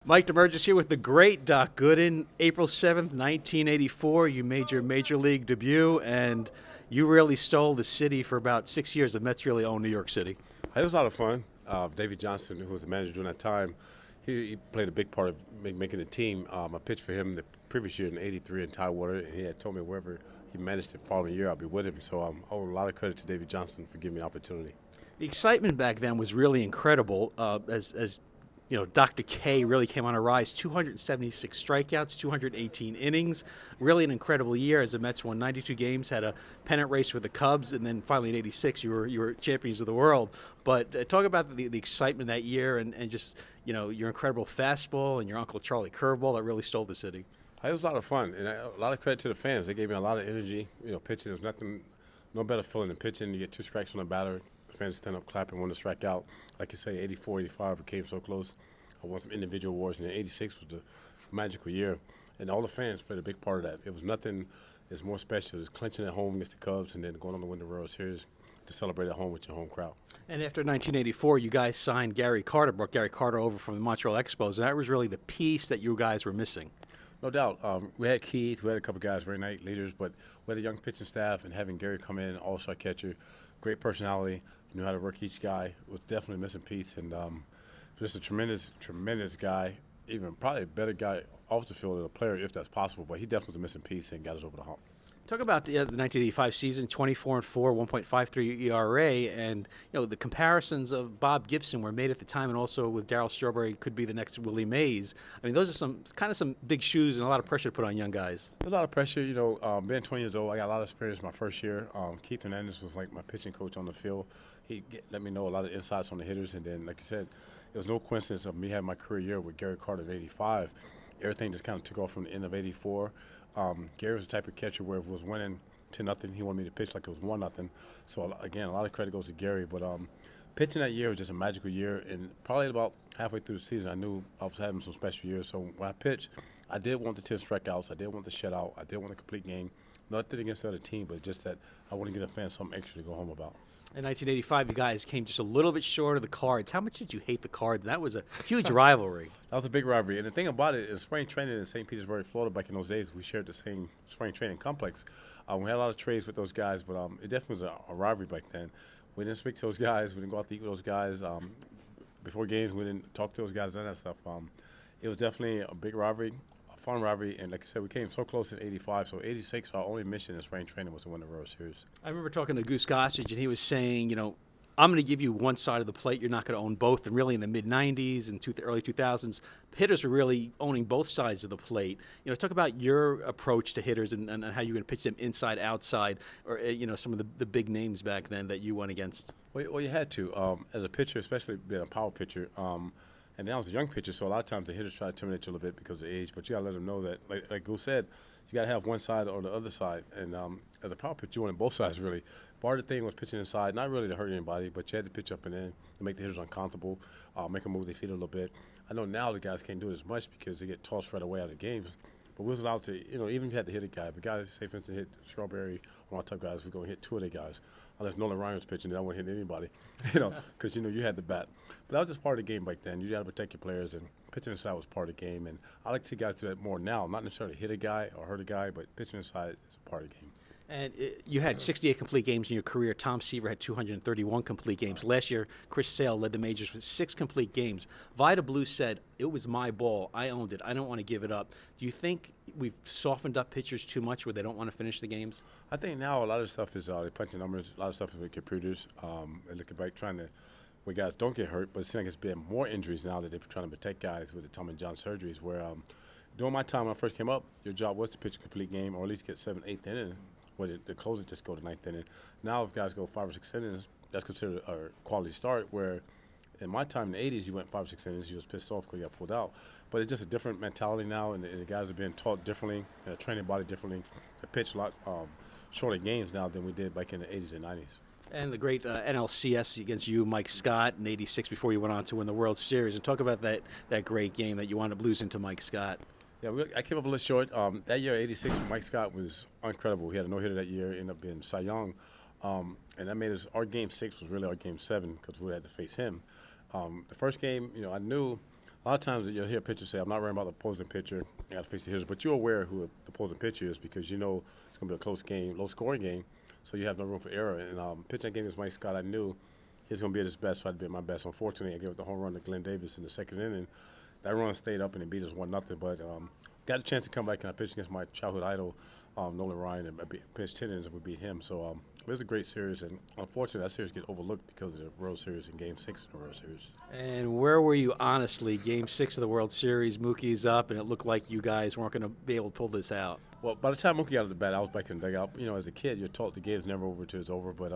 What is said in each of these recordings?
Mike Damergis here with the great Doc Gooden. April 7th, 1984, you made your Major League debut, and you really stole the city for about 6 years. The Mets really owned New York City. It was a lot of fun. David Johnson, who was the manager during that time, he played a big part of making the team. I pitched for him the previous year in '83 in Tidewater, and he had told me wherever he managed the following year, I'll be with him. So I owe a lot of credit to David Johnson for giving me an opportunity. The excitement back then was really incredible. As you know, Dr. K really came on a rise. 276 strikeouts, 218 innings. Really an incredible year as the Mets won 92 games, had a pennant race with the Cubs, and then finally in '86 you were champions of the world. But talk about the excitement that year and just, you know, your incredible fastball and your Uncle Charlie curveball that really stole the city. It was a lot of fun, and a lot of credit to the fans. They gave me a lot of energy. You know, pitching, there was no better feeling than pitching. You get two strikes on the batter. The fans stand up clapping, want to strike out. Like you say, 84, 85, we came so close. I won some individual awards, and then '86 was the magical year. And all the fans played a big part of that. It was nothing that's more special. It was clinching at home against the Cubs and then going on to win the World Series to celebrate at home with your home crowd. And after 1984, you guys signed Gary Carter, brought Gary Carter over from the Montreal Expos, and that was really the piece that you guys were missing. No doubt. We had Keith, we had a couple guys, very nice leaders, but we had a young pitching staff, and having Gary come in, all-star catcher, great personality, knew how to work each guy, was definitely a missing piece, and just a tremendous, tremendous guy, even probably a better guy off the field than a player if that's possible, but he definitely was a missing piece and got us over the hump. Talk about the 1985 season, 24-4, 1.53 ERA, and you know the comparisons of Bob Gibson were made at the time, and also with Darryl Strawberry could be the next Willie Mays. I mean, those are some big shoes and a lot of pressure to put on young guys. There's a lot of pressure, you know. Being 20 years old, I got a lot of experience my first year. Keith Hernandez was like my pitching coach on the field. He let me know a lot of insights on the hitters, and then, like you said, it was no coincidence of me having my career year with Gary Carter in '85. Everything just kind of took off from the end of '84. Gary was the type of catcher where if it was winning 10-0, he wanted me to pitch like it was 1-0. So again, a lot of credit goes to Gary. But pitching that year was just a magical year, and probably about halfway through the season, I knew I was having some special years. So when I pitched, I did want the 10 strikeouts, I did want the shutout, I did want a complete game. Nothing against the other team, but just that I want to get a fan something extra to go home about. In 1985, you guys came just a little bit short of the Cards. How much did you hate the Cards? That was a huge rivalry. That was a big rivalry. And the thing about it is spring training in St. Petersburg, Florida, back in those days, we shared the same spring training complex. We had a lot of trades with those guys, but it definitely was a rivalry back then. We didn't speak to those guys. We didn't go out to eat with those guys. Before games, we didn't talk to those guys, none of that stuff. It was definitely a big rivalry, a fun rivalry. And like I said, we came so close in '85. So '86, our only mission in spring training was to win the World Series. I remember talking to Goose Gossage, and he was saying, you know, I'm going to give you one side of the plate. You're not going to own both. And really in the mid-'90s and early 2000s, hitters were really owning both sides of the plate. You know, talk about your approach to hitters and how you're going to pitch them inside, outside, or, you know, some of the big names back then that you went against. Well, you had to. As a pitcher, especially being a power pitcher, and then I was a young pitcher, so a lot of times the hitters try to intimidate you a little bit because of age, but you got to let them know that, like Goose said, you got to have one side or the other side. And as a power pitcher, you wanted both sides, really. Part of the thing was pitching inside, not really to hurt anybody, but you had to pitch up and in to make the hitters uncomfortable, make them move their feet a little bit. I know now the guys can't do it as much because they get tossed right away out of games. But we was allowed to, you know, even if you had to hit a guy, if a guy, say, for instance, hit Strawberry or our top guys, we're going to hit two of their guys. Unless Nolan Ryan was pitching, then I wouldn't hit anybody, you know, because, you know, you had the bat. But that was just part of the game back then. You got to protect your players, and pitching inside was part of the game. And I like to see guys do that more now, not necessarily hit a guy or hurt a guy, but pitching inside is a part of the game. And you had 68 complete games in your career. Tom Seaver had 231 complete games. Last year, Chris Sale led the majors with 6 complete games. Vida Blue said, it was my ball. I owned it. I don't want to give it up. Do you think we've softened up pitchers too much where they don't want to finish the games? I think now a lot of stuff is they punch the numbers. A lot of stuff is with computers. And looking back, trying to where guys don't get hurt. But it seems like it's been more injuries now that they're trying to protect guys with the Tom and John surgeries. Where during my time when I first came up, your job was to pitch a complete game or at least get 7th, 8th inning. Where the closers just go to 9th inning. Now if guys go 5 or 6 innings, that's considered a quality start. Where in my time in the '80s, you went 5 or 6 innings, you was pissed off because you got pulled out. But it's just a different mentality now, and the guys are being taught differently, training body differently. They pitch a lot shorter games now than we did back in the '80s and '90s. And the great NLCS against you, Mike Scott, in '86 before you went on to win the World Series. And talk about that great game that you wound up losing to Mike Scott. Yeah, I came up a little short. That year, '86, Mike Scott was incredible. He had a no-hitter that year, ended up being Cy Young. And that made our Game 6 was really our Game 7 because we had to face him. The first game, you know, I knew lot of times you'll hear pitchers say, I'm not worrying about the opposing pitcher, I got to face the hitters, but you're aware who the opposing pitcher is because you know it's going to be a close game, low-scoring game, so you have no room for error. And pitching that game against Mike Scott, I knew he was going to be at his best, so I had to be at my best. Unfortunately, I gave up the home run to Glenn Davis in the second inning. That run stayed up and it beat us 1-0, but got a chance to come back and I pitched against my childhood idol, Nolan Ryan, and I pitched 10 innings and we beat him. So it was a great series, and unfortunately that series get overlooked because of the World Series in Game 6 of the World Series. And where were you, honestly? Game 6 of the World Series, Mookie's up, and it looked like you guys weren't going to be able to pull this out. Well, by the time Mookie got out of the bat, I was back in the dugout. You know, as a kid, you're taught the game's never over till it's over, but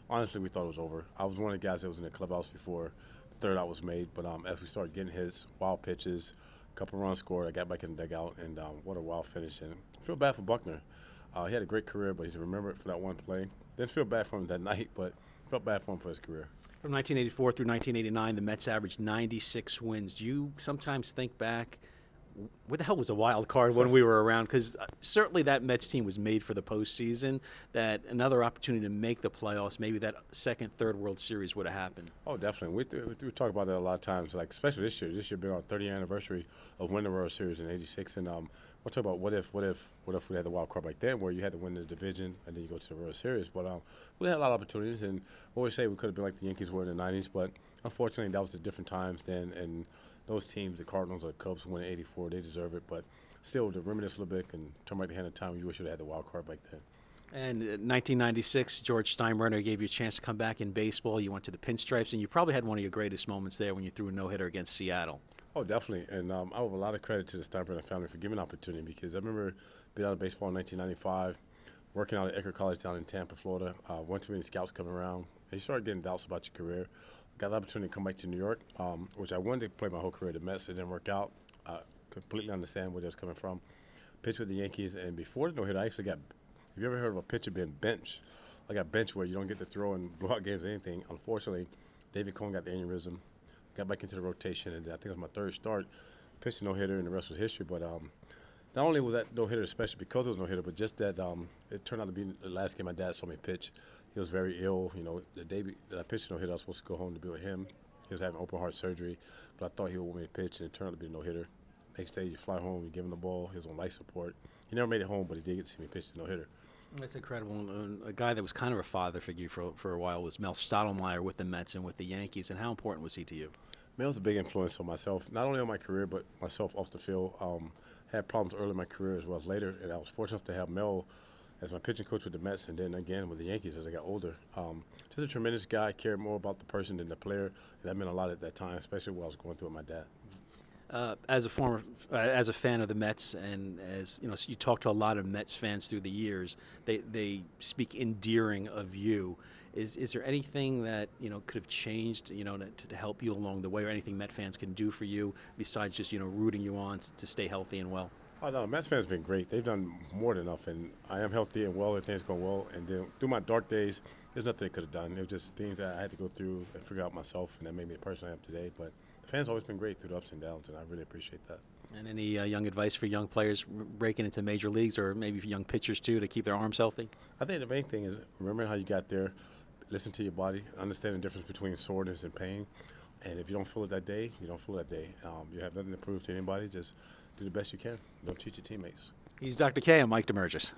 honestly, we thought it was over. I was one of the guys that was in the clubhouse before the third out was made, but as we started getting hits, wild pitches, a couple runs scored, I got back in the dugout, and what a wild finish. And I feel bad for Buckner. He had a great career, but he's remembered for that one play. Didn't feel bad for him that night, but felt bad for him for his career. From 1984 through 1989, the Mets averaged 96 wins. Do you sometimes think back, what the hell was a wild card when we were around? Because certainly that Mets team was made for the postseason, that another opportunity to make the playoffs, maybe that second, third World Series would have happened. Oh, definitely. We talk about that a lot of times, like especially this year. This year being our 30th anniversary of winning the World Series in '86, and we'll talk about what if we had the wild card back then, where you had to win the division and then you go to the World Series. But we had a lot of opportunities, and we always say we could have been like the Yankees were in the '90s, but unfortunately that was the different times then, and those teams, the Cardinals or the Cubs, who won in '84, they deserve it. But still, to reminisce a little bit and turn back the hand of time, you wish you had the wild card back then. And in 1996, George Steinbrenner gave you a chance to come back in baseball. You went to the Pinstripes, and you probably had one of your greatest moments there when you threw a no-hitter against Seattle. Oh, definitely. And I owe a lot of credit to the Steinbrenner family for giving me an opportunity, because I remember being out of baseball in 1995, working out at Iona College down in Tampa, Florida. Went to many scouts coming around. And you start getting doubts about your career. Got the opportunity to come back to New York, which I wanted to play my whole career at the Mets. It didn't work out. Completely understand where it was coming from. Pitched with the Yankees, and before the no-hitter, I actually got – have you ever heard of a pitcher being benched? I got benched where you don't get to throw and blow out games or anything. Unfortunately, David Cohn got the aneurysm, got back into the rotation, and I think it was my third start. Pitched a no-hitter, and the rest was history. But not only was that no-hitter special because it was no-hitter, but just that it turned out to be the last game my dad saw me pitch. He was very ill. You know, the day that I pitched no-hitter, I was supposed to go home to be with him. He was having open heart surgery, but I thought he would want me to pitch, and it turned out to be a no-hitter. Next day, you fly home, you give him the ball. He was on life support. He never made it home, but he did get to see me pitch the no-hitter. That's incredible. A guy that was kind of a father figure for a while was Mel Stottlemyre with the Mets and with the Yankees. And how important was he to you? Mel was a big influence on myself, not only on my career, but myself off the field. Had problems early in my career as well as later, and I was fortunate to have Mel as my pitching coach with the Mets, and then again with the Yankees as I got older. Just a tremendous guy, cared more about the person than the player. That meant a lot at that time, especially what I was going through with my dad. As a fan of the Mets, and as you know, you talk to a lot of Mets fans through the years. They speak endearing of you. Is there anything that could have changed to help you along the way, or anything Met fans can do for you besides just rooting you on to stay healthy and well? Oh, no, the Mets fans have been great. They've done more than enough, and I am healthy and well. Everything's going well. And then through my dark days, there's nothing they could have done. It was just things that I had to go through and figure out myself, and that made me the person I am today. But the fans have always been great through the ups and downs, and I really appreciate that. And any young advice for young players breaking into major leagues, or maybe for young pitchers too, to keep their arms healthy? I think the main thing is remembering how you got there, listen to your body, understand the difference between soreness and pain. And if you don't feel it that day, you don't feel it that day. You have nothing to prove to anybody. Just do the best you can. Don't cheat your teammates. He's Dr. K. I'm Mike Damergis.